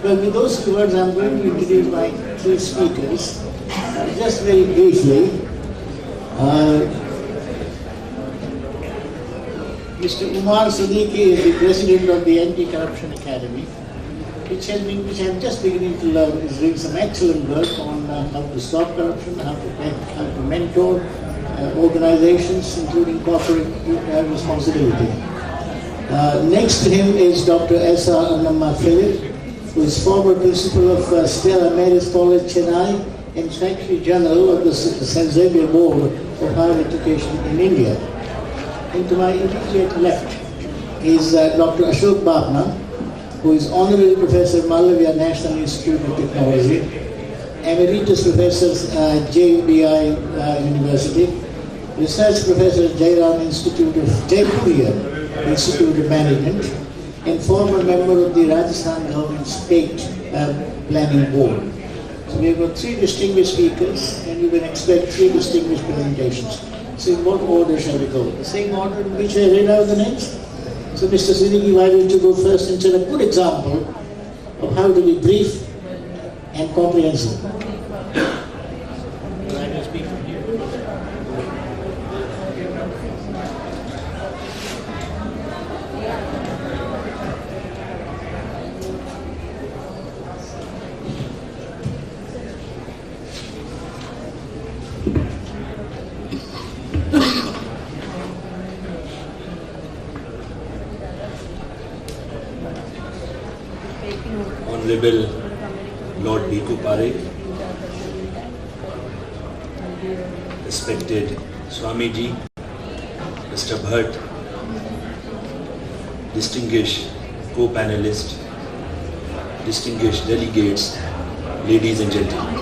Well, with those two words, I'm going to introduce my three speakers. Just very briefly, Mr. Umar Siddiqui is the president of the Anti-Corruption Academy, which I'm just beginning to learn, is doing some excellent work on how to stop corruption, how to mentor organizations, including corporate responsibility. Next to him is Dr. S.R. Philip, who is former principal of Stella Maris College, Chennai, and Secretary General of the St. Xavier Board of Higher Education in India. And to my immediate left is Dr. Ashok Bhapna, who is Honorary Professor Mallavya National Institute of Technology, Emeritus Professor JBI University, Research Professor Jairam Institute of Jaipur Institute of Management, and former member of the Rajasthan Government State Planning Board. So we have got three distinguished speakers, and you can expect three distinguished presentations. So in what order shall we go? The same order in which I read out the names? So Mr. Siddiqui, why don't you go first and set a good example of how to be brief and comprehensive? Honorable Lord Bhikhu Parekh, respected Swamiji, Mr. Bhatt, distinguished co-panelists, distinguished delegates, ladies and gentlemen.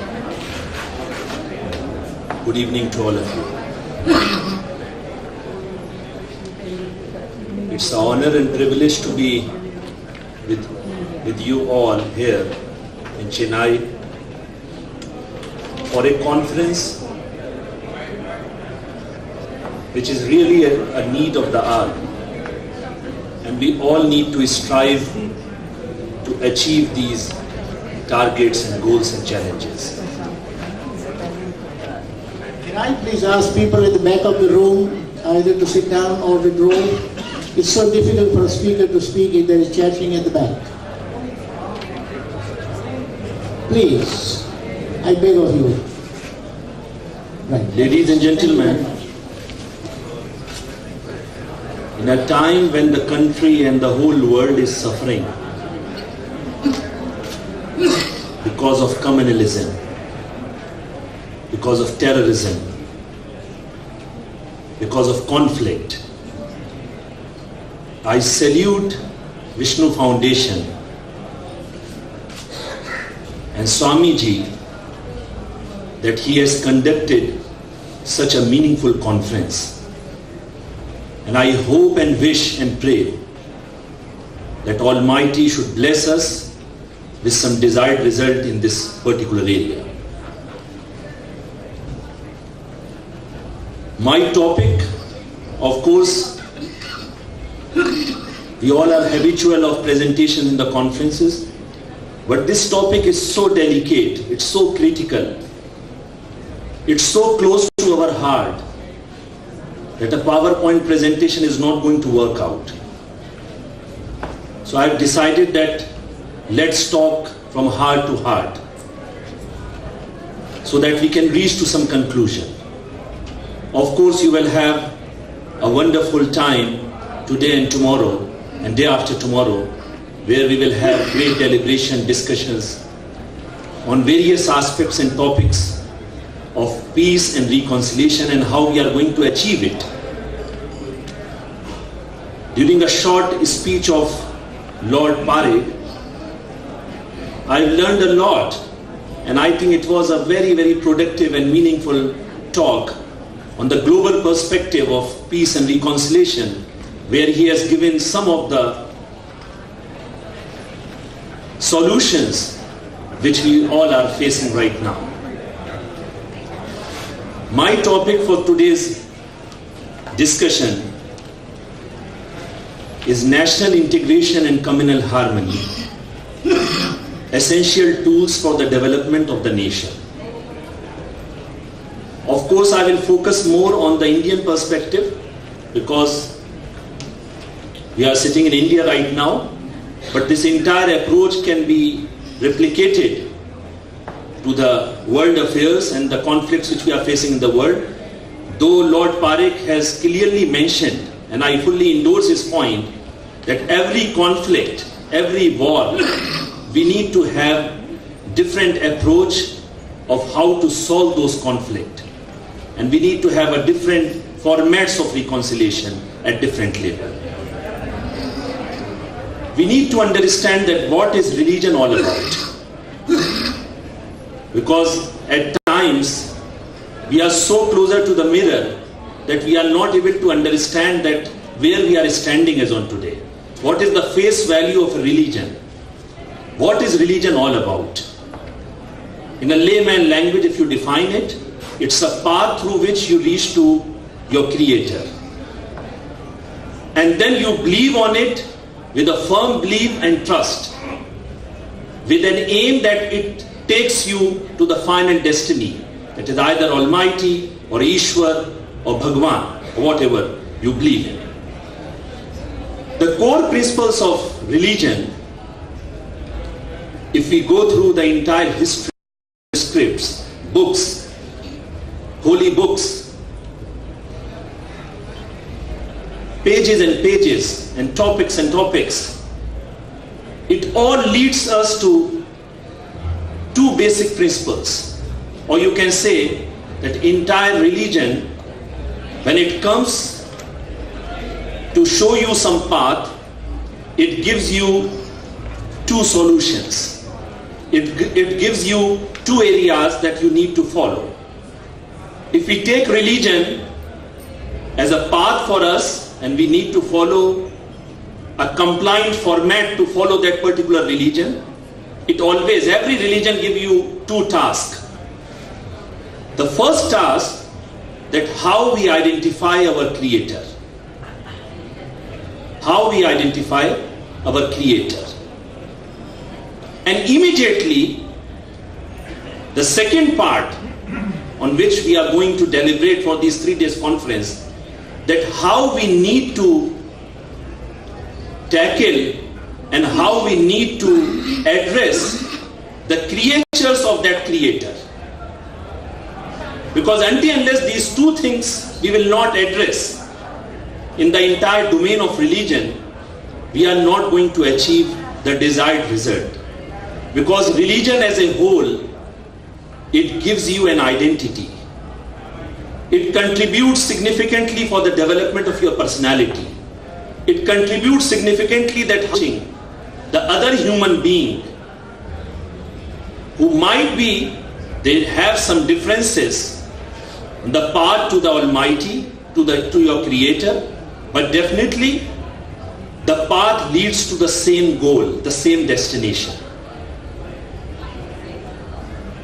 Good evening to all of you. It's an honor and privilege to be with you all here in Chennai for a conference which is really a need of the hour, and we all need to strive to achieve these targets and goals and challenges. Can I please ask people at the back of the room either to sit down or withdraw? It's so difficult for a speaker to speak if there is chattering at the back. Please, I beg of you. Right. Ladies and gentlemen, in a time when the country and the whole world is suffering because of communalism, because of terrorism, because of conflict, I salute Vishnu Foundation and Swamiji that he has conducted such a meaningful conference. And I hope and wish and pray that Almighty should bless us with some desired result in this particular area. My topic, of course, we all are habitual of presentation in the conferences, but this topic is so delicate, it's so critical, it's so close to our heart that a PowerPoint presentation is not going to work out. So I've decided that let's talk from heart to heart so that we can reach to some conclusion. Of course, you will have a wonderful time today and tomorrow and day after tomorrow, where we will have great deliberation discussions on various aspects and topics of peace and reconciliation and how we are going to achieve it. During a short speech of Lord Parekh, I learned a lot, and I think it was a very, very productive and meaningful talk on the global perspective of peace and reconciliation, where he has given some of the solutions which we all are facing right now. My topic for today's discussion is national integration and communal harmony. essential tools for the development of the nation. Of course, I will focus more on the Indian perspective because we are sitting in India right now, but this entire approach can be replicated to the world affairs and the conflicts which we are facing in the world. Though Lord Parekh has clearly mentioned, and I fully endorse his point, that every conflict, every war, we need to have different approach of how to solve those conflicts. And we need to have a different formats of reconciliation at different levels. We need to understand that what is religion all about. Because at times we are so closer to the mirror that we are not able to understand that where we are standing as on today. What is the face value of a religion? What is religion all about? In a layman language, if you define it, it's a path through which you reach to your Creator. And then you believe on it with a firm belief and trust, with an aim that it takes you to the final destiny. That is either Almighty or Ishwar or Bhagwan or whatever you believe in. The core principles of religion, if we go through the entire history, scripts, books, holy books, pages and pages and topics, it all leads us to two basic principles. Or you can say that entire religion, when it comes to show you some path, it gives you two solutions. It gives you two areas that you need to follow. If we take religion as a path for us and we need to follow a compliant format to follow that particular religion, every religion gives you two tasks. The first task, that how we identify our Creator. How we identify our Creator. And immediately, the second part on which we are going to deliberate for this 3 days conference, that how we need to tackle and how we need to address the creatures of that Creator. Because unless these two things we will not address in the entire domain of religion, we are not going to achieve the desired result. Because religion as a whole, it gives you an identity. It contributes significantly for the development of your personality. It contributes significantly that the other human being who might be, they have some differences in the path to the Almighty, to your Creator, but definitely the path leads to the same goal, the same destination.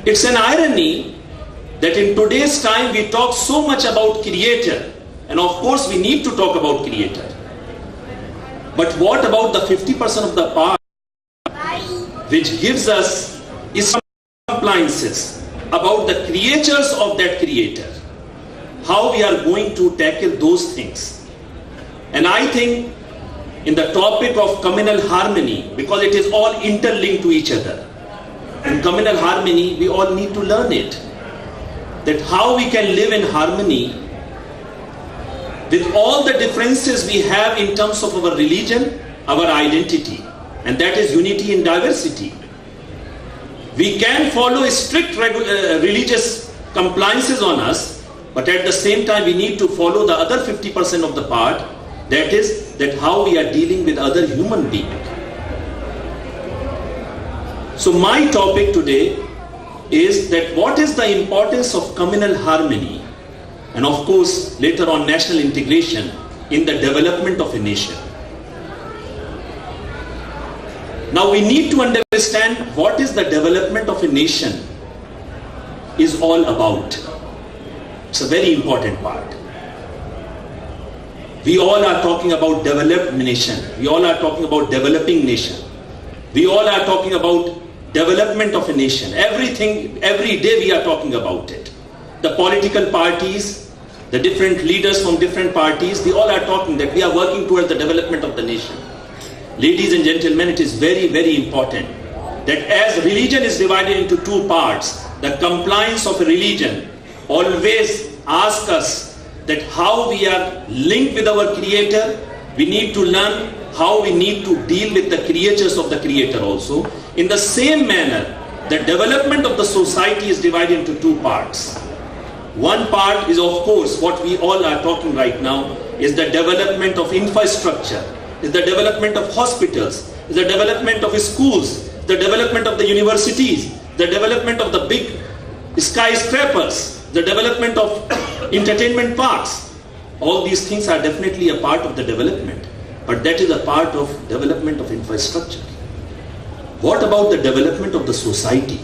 It's an irony that in today's time we talk so much about Creator, and of course we need to talk about Creator. But what about the 50% of the path which gives us compliances about the creatures of that Creator? How we are going to tackle those things? And I think in the topic of communal harmony, because it is all interlinked to each other, in communal harmony we all need to learn it, that how we can live in harmony with all the differences we have in terms of our religion, our identity, and that is unity in diversity. We can follow strict religious compliances on us, but at the same time we need to follow the other 50% of the part, that is that how we are dealing with other human beings. So my topic today is that what is the importance of communal harmony and of course later on national integration in the development of a nation. Now we need to understand what is the development of a nation is all about. It's a very important part. We all are talking about developed nation. We all are talking about developing nation. We all are talking about development of a nation. Everything, every day we are talking about it. The political parties, the different leaders from different parties, they all are talking that we are working towards the development of the nation. Ladies and gentlemen, it is very, very important that as religion is divided into two parts, the compliance of a religion always asks us that how we are linked with our Creator. We need to learn how we need to deal with the creatures of the Creator also. In the same manner, the development of the society is divided into two parts. One part is, of course, what we all are talking right now, is the development of infrastructure, is the development of hospitals, is the development of schools, the development of the universities, the development of the big skyscrapers, the development of entertainment parks. All these things are definitely a part of the development, but that is a part of development of infrastructure. What about the development of the society?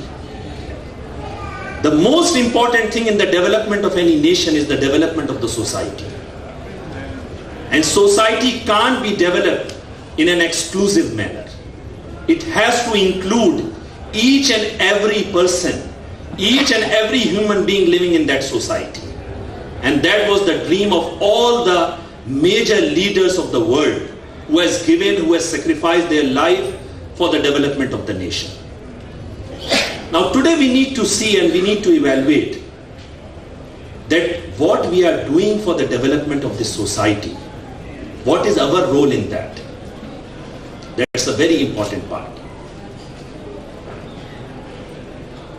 The most important thing in the development of any nation is the development of the society. And society can't be developed in an exclusive manner. It has to include each and every person, each and every human being living in that society. And that was the dream of all the major leaders of the world who has given, who has sacrificed their life for the development of the nation. Now today we need to see and we need to evaluate that what we are doing for the development of this society. What is our role in that? That's a very important part.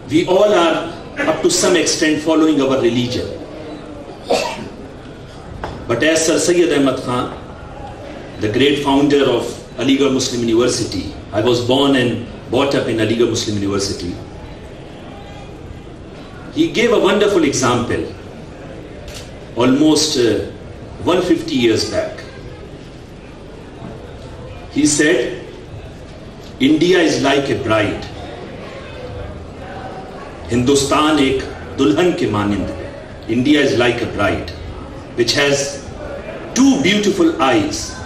We all are up to some extent following our religion. But as Sir Syed Ahmad Khan, the great founder of Aligarh Muslim University, I was born and brought up in Aligarh Muslim University. He gave a wonderful example almost 150 years back. He said, India is like a bride. Hindustan ek dulhan ke manind. India is like a bride which has two beautiful eyes,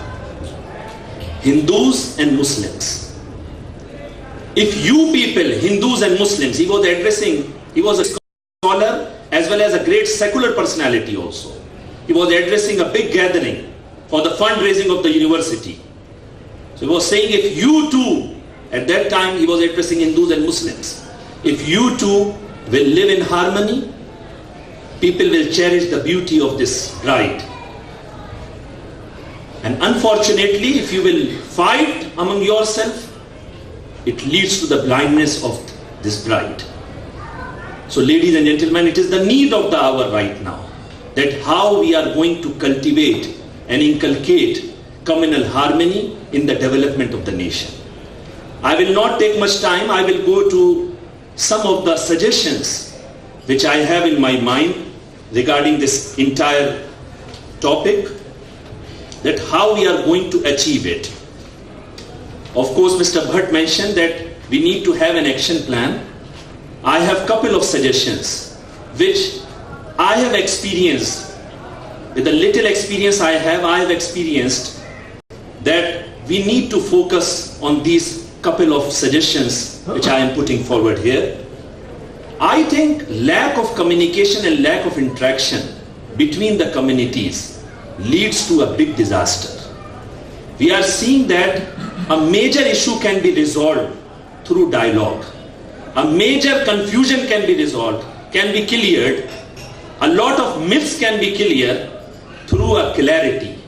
Hindus and Muslims. If you people, Hindus and Muslims, he was addressing, he was a scholar as well as a great secular personality also. He was addressing a big gathering for the fundraising of the university. So he was saying, if you two, at that time he was addressing Hindus and Muslims, if you two will live in harmony, people will cherish the beauty of this bride. And unfortunately, if you will fight among yourself, it leads to the blindness of this bride. So ladies and gentlemen, it is the need of the hour right now, that how we are going to cultivate and inculcate communal harmony in the development of the nation. I will not take much time. I will go to some of the suggestions which I have in my mind regarding this entire topic, that how we are going to achieve it. Of course, Mr. Bhatt mentioned that we need to have an action plan. I have a couple of suggestions which I have experienced. With the little experience I have experienced that we need to focus on these couple of suggestions which I am putting forward here. I think lack of communication and lack of interaction between the communities leads to a big disaster. We are seeing that a major issue can be resolved through dialogue. A major confusion can be resolved, can be cleared. A lot of myths can be cleared through a clarity.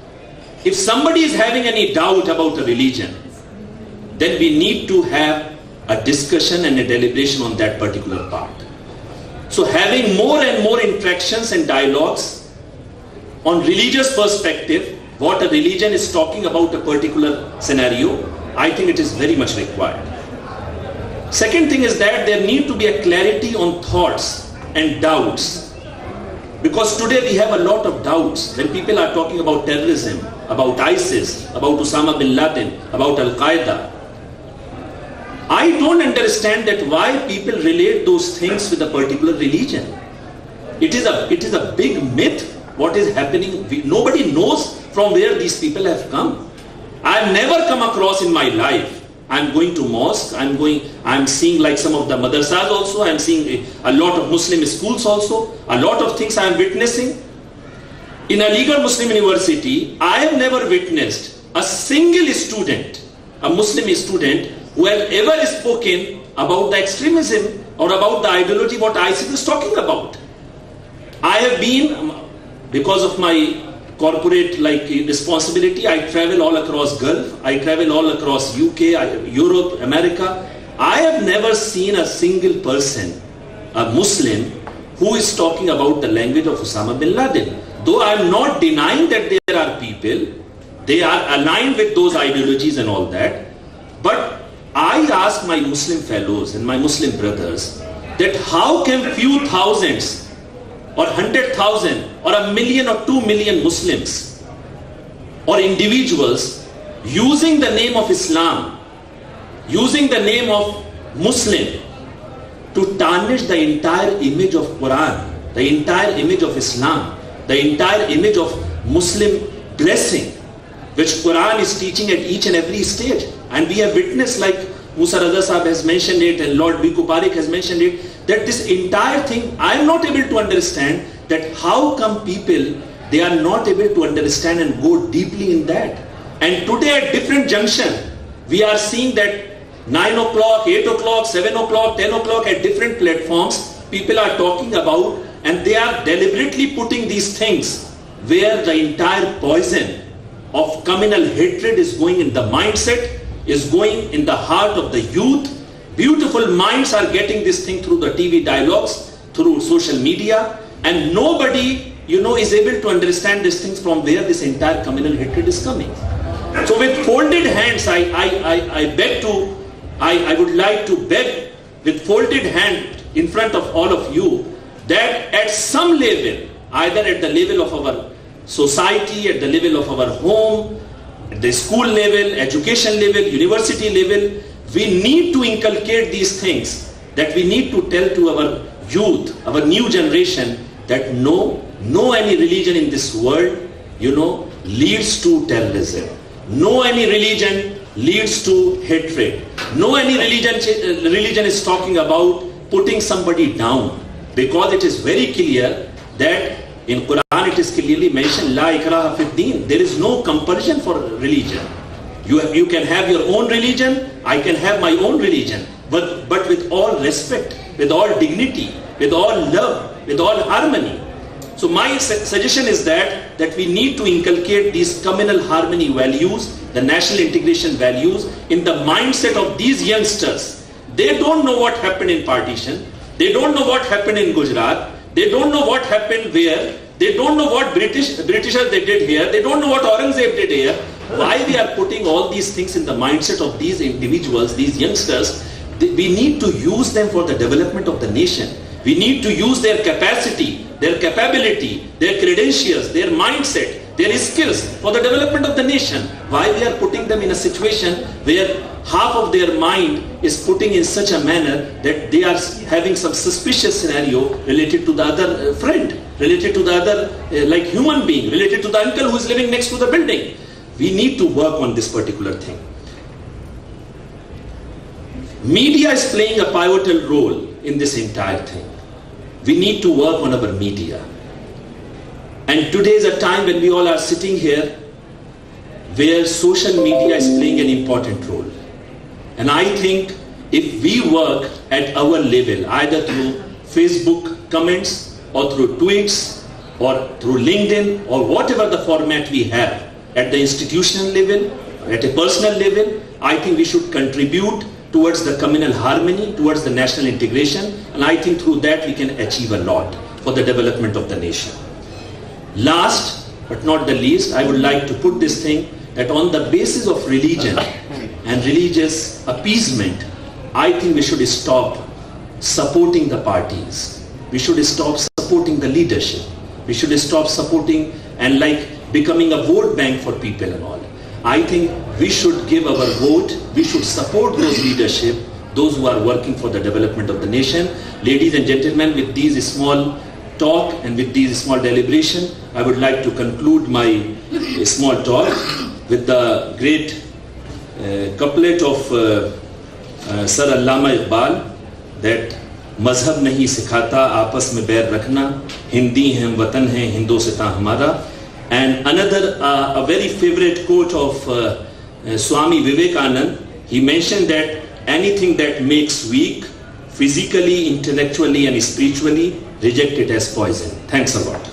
If somebody is having any doubt about a religion, then we need to have a discussion and a deliberation on that particular part. So having more and more interactions and dialogues on religious perspective, what a religion is talking about a particular scenario, I think it is very much required. Second thing is that there need to be a clarity on thoughts and doubts. Because today we have a lot of doubts when people are talking about terrorism, about ISIS, about Osama bin Laden, about Al-Qaeda. I don't understand that why people relate those things with a particular religion. It is a big myth what is happening. Nobody knows from where these people have come. I have never come across in my life, I'm going to mosque, I'm seeing like some of the madrasas also, I'm seeing a lot of Muslim schools also, a lot of things I'm witnessing. In a legal Muslim university, I have never witnessed a single student, a Muslim student, who has ever spoken about the extremism or about the ideology what ISIS is talking about. I have been, because of my corporate responsibility, I travel all across Gulf, I travel all across UK, Europe, America. I have never seen a single person, a Muslim, who is talking about the language of Osama bin Laden. Though I am not denying that there are people, they are aligned with those ideologies and all that, but I ask my Muslim fellows and my Muslim brothers that how can few thousands or 100,000 or 1 million or 2 million Muslims or individuals using the name of Islam, using the name of Muslim to tarnish the entire image of Quran, the entire image of Islam, the entire image of Muslim blessing, which Quran is teaching at each and every stage. And we have witnessed, like Musa Raza Sahab has mentioned it and Lord Bhikhu Parekh has mentioned it, that this entire thing, I am not able to understand that how come people, they are not able to understand and go deeply in that. And today at different junction, we are seeing that 9 o'clock, 8 o'clock, 7 o'clock, 10 o'clock at different platforms, people are talking about, and they are deliberately putting these things where the entire poison of communal hatred is going in the mindset, is going in the heart of the youth. Beautiful minds are getting this thing through the TV dialogues, through social media, and nobody, is able to understand these things from where this entire communal hatred is coming. So with folded hands, I would like to beg with folded hand in front of all of you that at some level, either at the level of our society, at the level of our home, at the school level, education level, university level, we need to inculcate these things, that we need to tell to our youth, our new generation, that no any religion in this world, leads to terrorism. No any religion leads to hatred. No any religion is talking about putting somebody down, because it is very clear that in Quran it is clearly mentioned, La ikraha fid deen. There is no compulsion for religion. You can have your own religion, I can have my own religion, but with all respect, with all dignity, with all love, with all harmony. So my suggestion is that we need to inculcate these communal harmony values, the national integration values in the mindset of these youngsters. They don't know what happened in partition. They don't know what happened in Gujarat. They don't know what happened where. They don't know what Britishers they did here. They don't know what Aurangzeb did here. Why we are putting all these things in the mindset of these individuals, these youngsters? We need to use them for the development of the nation. We need to use their capacity, their capability, their credentials, their mindset, their skills for the development of the nation. Why we are putting them in a situation where half of their mind is putting in such a manner that they are having some suspicious scenario related to the other friend, related to the other like human being, related to the uncle who is living next to the building. We need to work on this particular thing. Media is playing a pivotal role in this entire thing. We need to work on our media. And today is a time when we all are sitting here where social media is playing an important role. And I think if we work at our level, either through Facebook comments or through tweets or through LinkedIn or whatever the format we have at the institutional level, at a personal level, I think we should contribute towards the communal harmony, towards the national integration, and I think through that we can achieve a lot for the development of the nation. Last but not the least, I would like to put this thing that on the basis of religion and religious appeasement, I think we should stop supporting the parties. We should stop supporting the leadership. We should stop supporting and becoming a vote bank for people and all. I think we should give our vote, we should support those leadership, those who are working for the development of the nation. Ladies and gentlemen, with these small talk and with these small deliberation, I would like to conclude my small talk with the great couplet of Sir Allama Iqbal that मजहब नहीं सिखाता आपस में बैर रखना, हिंदी हैं वतन है हिंदोस्तां हमारा. And another a very favorite quote of Swami Vivekanand, he mentioned that anything that makes weak physically, intellectually and spiritually, reject it as poison. Thanks a lot.